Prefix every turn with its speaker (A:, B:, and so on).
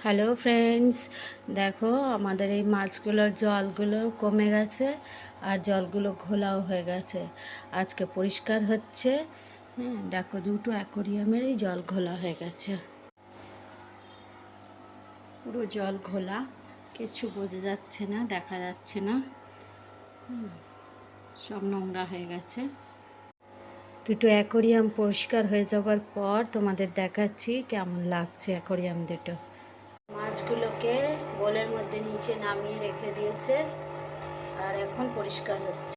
A: Hello friends, দেখো আমাদের এই মাছগুলোর জলগুলো কমে গেছে আর জলগুলো ঘোলাও হয়ে গেছে। আজকে পরিষ্কার হচ্ছে। হ্যাঁ, দেখো দুটো অ্যাকোরিয়ামেরই জল ঘোলা হয়ে গেছে, পুরো জল ঘোলা, কিছু বোঝা যাচ্ছে না, দেখা যাচ্ছে না। সব নোংরা হয়ে গেছে। দুটো অ্যাকোরিয়াম পরিষ্কার হয়ে যাওয়ার পর তোমাদের দেখাচ্ছি কেমন লাগছে অ্যাকোরিয়াম দুটো। মাছগুলোকে বোলের মধ্যে নিচে নামিয়ে রেখে দিয়েছে আর এখন পরিষ্কার হচ্ছে।